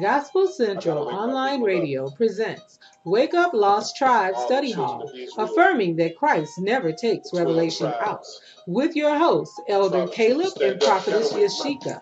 Gospel Central Online Radio presents Wake Up Lost Tribe Study Hall, affirming that Christ never takes revelation out, with your hosts, Elder Caleb and Prophetess Yashika,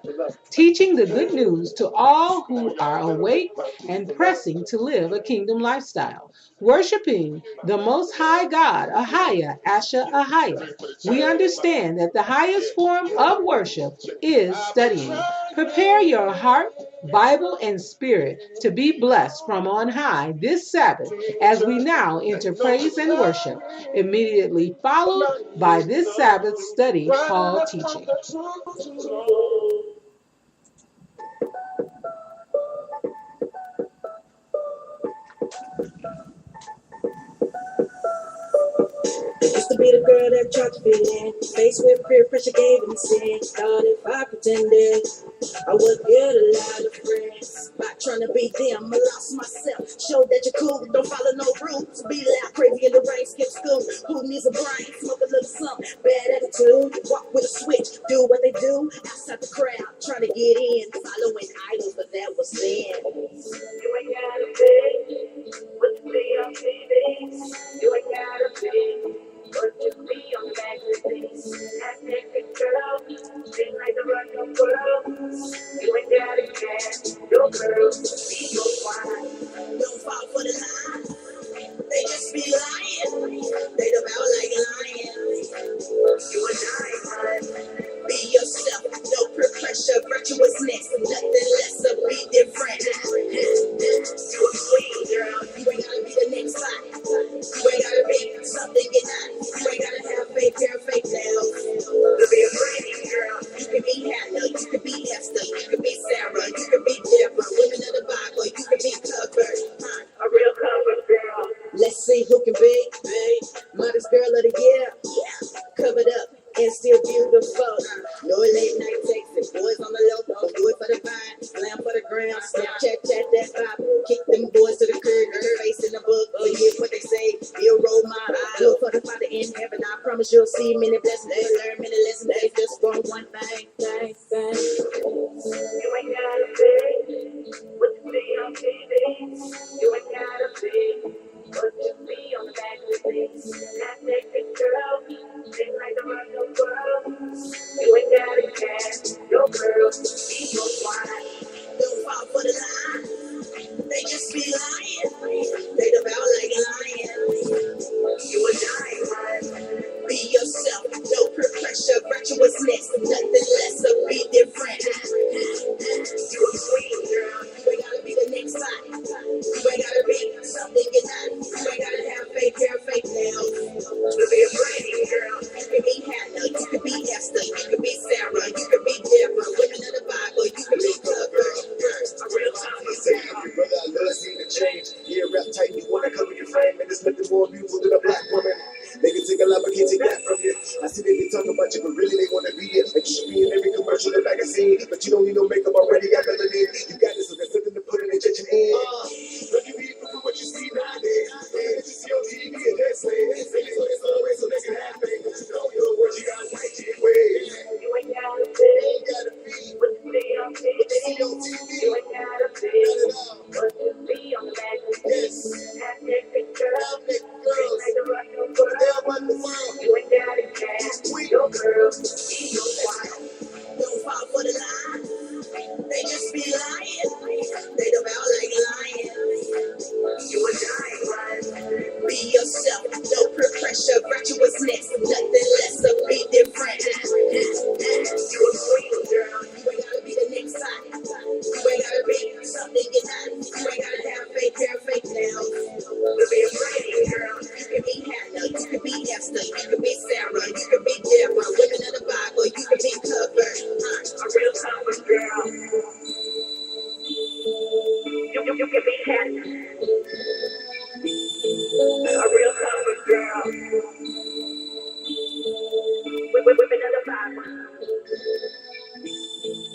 teaching the good news to all who are awake and pressing to live a kingdom lifestyle, worshiping the Most High God, Ahaya, Asha, Ahaya. We understand that the highest form of worship is studying. Prepare your heart, Bible, and spirit to be blessed from on high this Sabbath as we now enter praise and worship, immediately followed by this Sabbath study hall teaching. Used to be the girl that tried to fit in, faced with peer pressure, gave in sin. Thought if I pretended I would get a lot of friends. By trying to be them, I lost myself. Showed that you're cool, don't follow no rules. Be loud, crazy in the rain, skip school. Who needs a brain? Smoke a little something. Bad attitude, walk with a switch. Do what they do, outside the crowd. Trying to get in, following idols, but that was then. You ain't gotta be what you see on TV. You ain't gotta be what you see on the magazines. That naked girl, sing like the rock of the world. You ain't gotta care, your girl, be your wife. Don't fall for the lie, they just be lying. They devour like lions. You a diamond, be yourself, no peer pressure, virtuousness, nothing less of be different. You a queen, girl, you ain't gotta be the next slide. You ain't gotta be something you're not. You ain't gotta have fake hair, fake nails. To be a pretty girl, you can be Hannah, you can be Esther, you can be Sarah, you can be Deborah, women of the Bible, you can be covered, a real covered girl. Let's see who can be modest girl of the year, covered up and still beautiful. No late night texting, boys on the low, don't do it for the vine, slam for the ground, Snapchat, chat that Bible, kick them boys to the curb, their face in the book, forget what they say, be a role model, do it for the Father in heaven. I promise you'll see many blessings, they learn many lessons, they just want one thing. You ain't gotta be what you see on TV. You ain't gotta be what you see on the magazines. That naked girl, sing like the rock of the world. You ain't gotta care, your girl, be your wife. Don't fall for the lie, they just be lying. They devour like lions. You a diamond, be yourself, no peer pressure, virtuousness, nothing less of be different. You a queen, girl, you ain't gotta be the next slide. You ain't gotta be something you're not. You ain't gotta have fake hair, fake nails. To be a pretty girl, you can be Hannah, you can be Esther, you can be Sarah, you can be Deborah, women of the Bible, you can be covered. A real time to say, brother, I love seeing the change. Yeah, rap tight, you wanna cover your frame, and there's nothing more beautiful than a black woman. They can take a lot, but can't take that from you. I see they be talking about you, but really they wanna be it. Like you should be in every commercial and magazine, but you don't need no makeup already. Got melanin. You got this, so there's nothing to put in the judging in. Look at me for what you see nowadays. Man, it's just your TV and that's it. It's always so they can have things. Know your words, you gotta fight your way. You ain't gotta be what you see on TV. You ain't gotta be what you see on the magazine. That naked girl, sing like the rock of the world. You ain't gotta care, your girl, be your wife. Don't fall for the lie, they just be lying. They devour like lions. You a diamond, be yourself, no peer pressure, virtuousness, nothing less of be different. You a queen, girl, you ain't gotta be the next slide. You ain't gotta be something you're not. You ain't gotta have fake hair, fake nails. To be a pretty girl, you can be Hannah, you can be Esther, you can be Sarah, you can be Deborah, women of the Bible, you can be covered. A real covered girl. You can be Hannah, a real covered girl. Women of the Bible,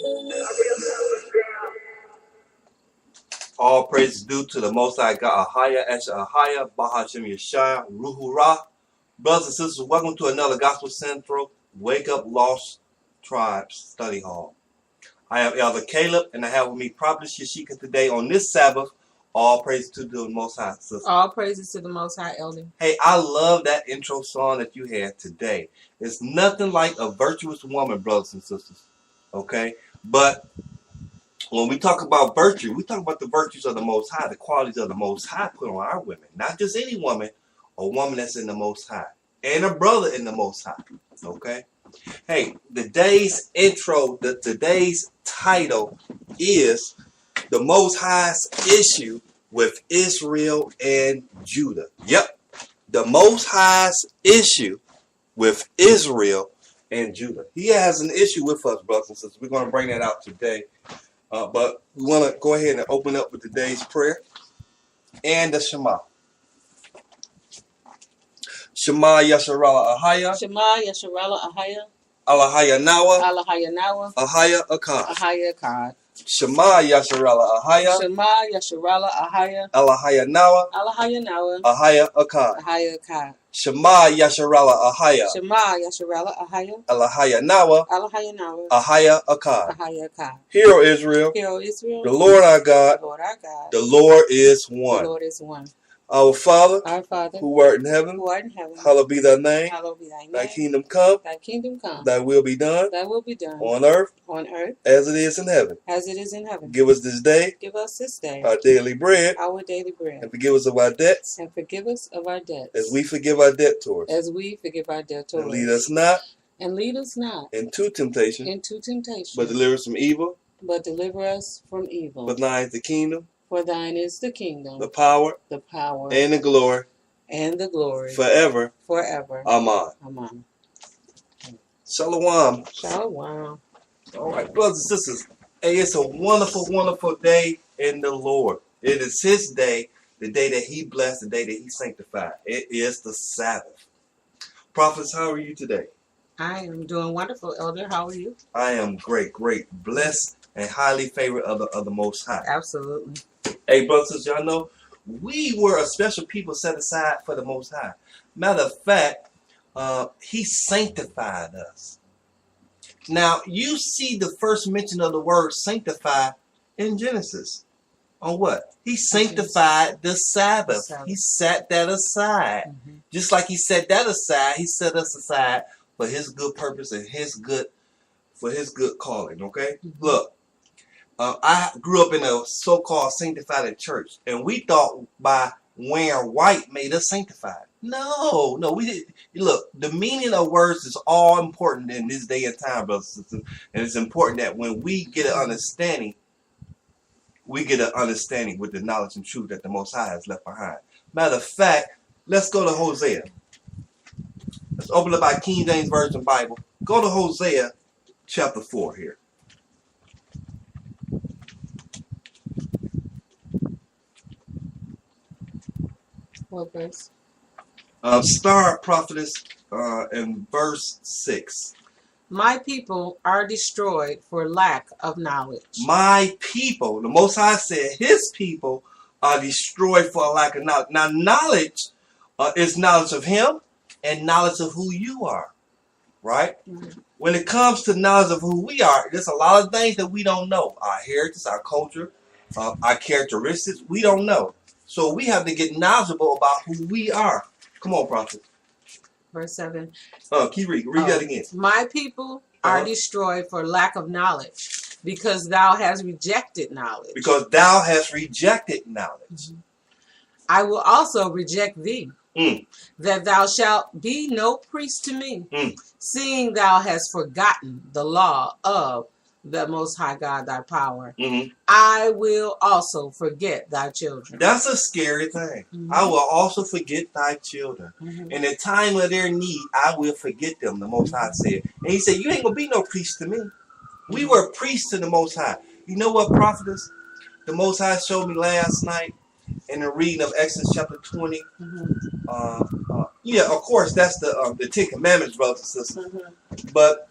a real covered girl. All praise is due to the Most High God, Ahaya, Esha, Ahaya, Bahashim Yeshaya, Ruhu Ra. Brothers and sisters, welcome to another Gospel Central Wake Up Lost Tribes Study Hall. I am Elder Caleb, and I have with me Prophetess Yashika today on this Sabbath. All praise to the Most High, sister. All praises to the Most High, Elder. Hey, I love that intro song that you had today. It's nothing like a virtuous woman, brothers and sisters. Okay? But when we talk about virtue, we talk about the virtues of the Most High, the qualities of the Most High put on our women. Not just any woman, a woman that's in the Most High. And a brother in the Most High. Okay? Hey, today's intro, today's title is The Most High's Issue with Israel and Judah. Yep. The Most High's issue with Israel and Judah. He has an issue with us, brothers and sisters. We're going to bring that out today. But we want to go ahead and open up with today's prayer and the Shema. Shema Yasharala Ahaya. Shema Yasharala Ahaya. Alahaya Nawa. Alahaya Nawa. Ahaya Akkad. Ahaya Akkad. Shema Yasharala Ahaya. Shema Yasharala Ahaya. Alahaya Nawa. Alahaya Nawa. Ahaya Akkad. Ahaya Akkad. Shema Yasharala Ahaya. Shema Yasharala Ahaya. Alahaya Nawa. Alahaya Nawa. Ahaya Akkad. Ahaya Akkad. Hear, O Israel, Hear, O Israel, the Lord our God, the Lord our God, the Lord is the one. Lord is one. Our Father, Our Father, who art in heaven, who art in heaven, hallowed be thy name. hallowed be thy name. Thy kingdom come, Thy kingdom come. thy will be done, Thy will be done on earth on earth as it is in heaven. as it is in heaven. Give us this day Give us this day our daily bread, our daily bread, and forgive us of our debts, and forgive us of our debts, as we forgive our debtors. as we forgive our debtors. And lead us not And lead us not into temptation, into temptation, but deliver us from evil. but deliver us from evil. For thine is the kingdom, For thine is the kingdom, the power, the power, and the glory, and the glory, forever. forever. Amen. Amen. Shalom. Shalom. All right, brothers and sisters. Hey, it's a wonderful, wonderful day in the Lord. It is His day, the day that He blessed, the day that He sanctified. It is the Sabbath. Prophets, how are you today? I am doing wonderful, Elder. How are you? I am great, blessed, and highly favored of the Most High. Absolutely. Hey, brothers and sisters, y'all know we were a special people set aside for the Most High. Matter of fact, He sanctified us. Now, you see the first mention of the word sanctify in Genesis. On what? He sanctified the Sabbath. He set that aside. Mm-hmm. Just like He set that aside, He set us aside for His good purpose and for His good calling. Okay? Mm-hmm. Look, I grew up in a so-called sanctified church, and we thought by wearing white made us sanctified. No, we didn't. Look, the meaning of words is all important in this day and time, brothers and sisters, and it's important that when we get an understanding, with the knowledge and truth that the Most High has left behind. Matter of fact, let's go to Hosea. Let's open up our King James Version Bible. Go to Hosea chapter 4 here. What verse? Start, prophetess, in verse 6. My people are destroyed for lack of knowledge. My people, the Most High said, His people are destroyed for a lack of knowledge. Now, knowledge is knowledge of Him and knowledge of who you are, right? Mm-hmm. When it comes to knowledge of who we are, there's a lot of things that we don't know. Our heritage, our culture, our characteristics, we don't know. So we have to get knowledgeable about who we are. Come on, prophet. Verse 7. Keep reading. Read that again. My people are destroyed for lack of knowledge, because thou hast rejected knowledge. Because thou hast rejected knowledge. Mm-hmm. I will also reject thee, that thou shalt be no priest to me, seeing thou hast forgotten the law of the Most High God, thy power. Mm-hmm. I will also forget thy children. That's a scary thing. Mm-hmm. I will also forget thy children. Mm-hmm. In the time of their need, I will forget them, the Most High said. And He said, you ain't going to be no priest to me. We were priests to the Most High. You know what, prophetess? The Most High showed me last night in the reading of Exodus chapter 20. Mm-hmm. Yeah, of course, that's the Ten Commandments, brothers and sisters. Mm-hmm. But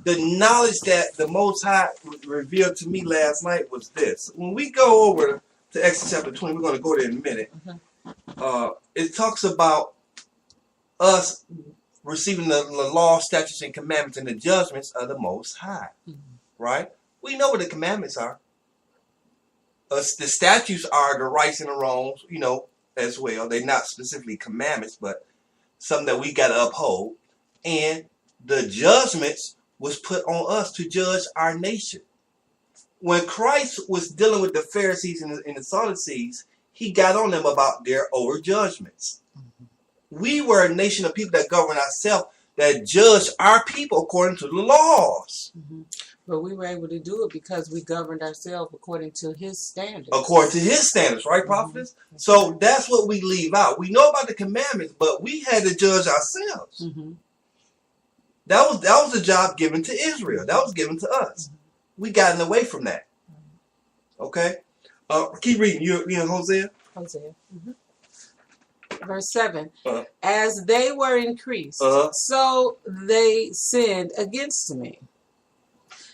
the knowledge that the Most High revealed to me last night was this. When we go over to Exodus chapter 20, we're going to go there in a minute. Mm-hmm. It talks about us receiving the law, statutes, and commandments and the judgments of the Most High. Mm-hmm. Right? We know what the commandments are. The statutes are the rights and the wrongs, as well. They're not specifically commandments, but something that we got to uphold. And the judgments was put on us to judge our nation. When Christ was dealing with the Pharisees and the Sadducees, he got on them about their over judgments. We were a nation of people that govern ourselves, that judge our people according to the laws. But we were able to do it because we governed ourselves according to his standards. According to his standards, right, prophetess? So that's what we leave out. We know about the commandments, but we had to judge ourselves. That was a job given to Israel. That was given to us. We gotten away from that. Okay? Keep reading. You in Hosea? Hosea. Verse 7. As they were increased, so they sinned against me.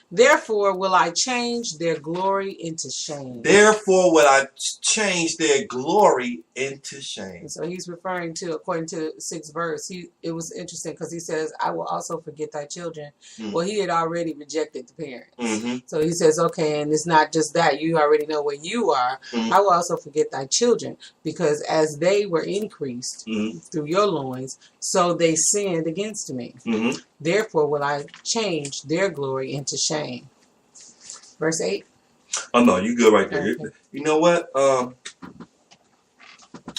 Therefore will I change their glory into shame. Therefore will I change their glory into shame. And so he's referring to, according to the 6th verse, it was interesting because he says, I will also forget thy children. Well, he had already rejected the parents. So he says, okay, and it's not just that. You already know where you are. I will also forget thy children, because as they were increased through your loins, so they sinned against me. Therefore will I change their glory into shame. Verse 8. Oh, no, you good right there. Okay. You know what?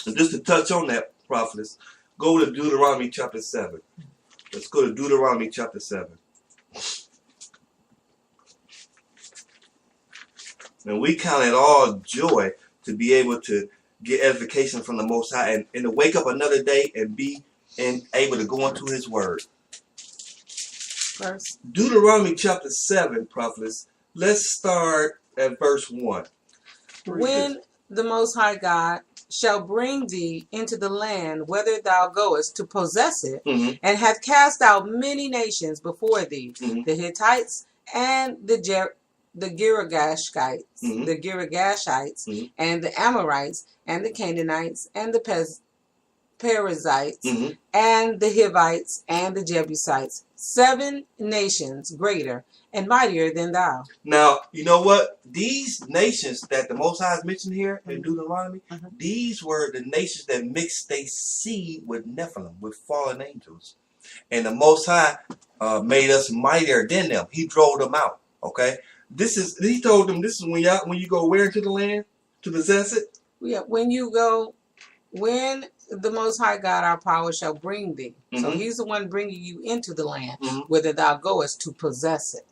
Just to touch on that, prophetess, go to Deuteronomy chapter 7. Let's go to Deuteronomy chapter 7. And we count it all joy to be able to get edification from the Most High and to wake up another day and be able to go into his word. Verse. Deuteronomy chapter 7, prophetess. Let's start at verse 1. When the Most High God shall bring thee into the land whither thou goest to possess it, and hath cast out many nations before thee, the Hittites and the Girgashites, and the Amorites, and the Canaanites, and the Perizzites, and the Hivites, and the Jebusites, 7 nations greater and mightier than thou. Now, you know what? These nations that the Most High has mentioned here in Deuteronomy, these were the nations that mixed their seed with Nephilim, with fallen angels. And the Most High made us mightier than them. He drove them out. Okay? He told them this is when you go where into the land to possess it? Yeah, when the Most High God our power shall bring thee. So he's the one bringing you into the land, whither thou goest to possess it.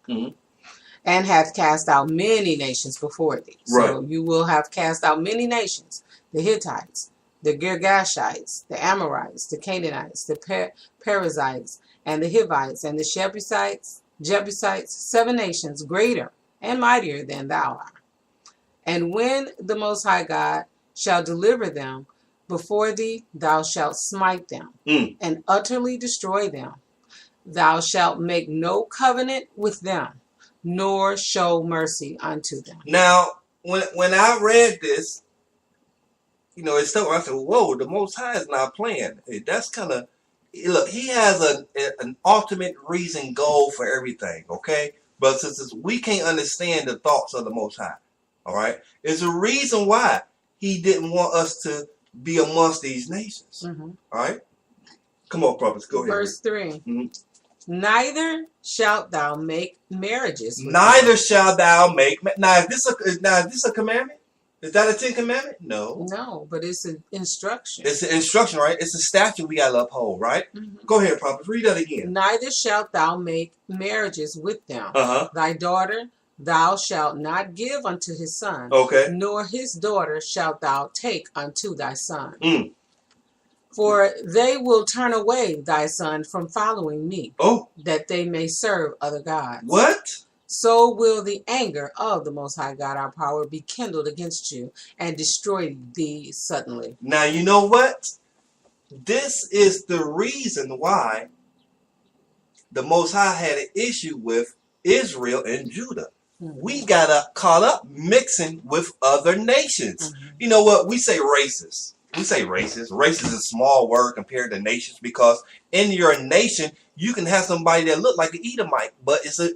And hath cast out many nations before thee. So you will have cast out many nations. The Hittites, the Girgashites, the Amorites, the Canaanites, the Perizzites, and the Hivites, and the Jebusites, 7 nations greater and mightier than thou art. And when the Most High God shall deliver them before thee, thou shalt smite them and utterly destroy them. Thou shalt make no covenant with them, nor show mercy unto them. Now, when I read this, it's stuck. I said, whoa, the Most High is not playing. That's kind of, look, he has an ultimate reason, goal for everything, okay? But since we can't understand the thoughts of the Most High, all right? There's a reason why he didn't want us to be amongst these nations. All right? Come on, prophets, go ahead. Verse 3. Neither shalt thou make marriages. Neither shalt thou make. Now, is this a commandment? Is that a 10 commandment? No. No, but it's an instruction. It's an instruction, right? It's a statute we got to uphold, right? Go ahead, prophets. Read that again. Neither shalt thou make marriages with them. Thy daughter thou shalt not give unto his son, nor his daughter shalt thou take unto thy son. For they will turn away thy son from following me, that they may serve other gods. What? So will the anger of the Most High God our power be kindled against you and destroy thee suddenly. Now, you know what? This is the reason why the Most High had an issue with Israel and Judah. We got caught up mixing with other nations. You know what? We say racist. We say racist. Racist is a small word compared to nations, because in your nation, you can have somebody that look like an Edomite, but it's a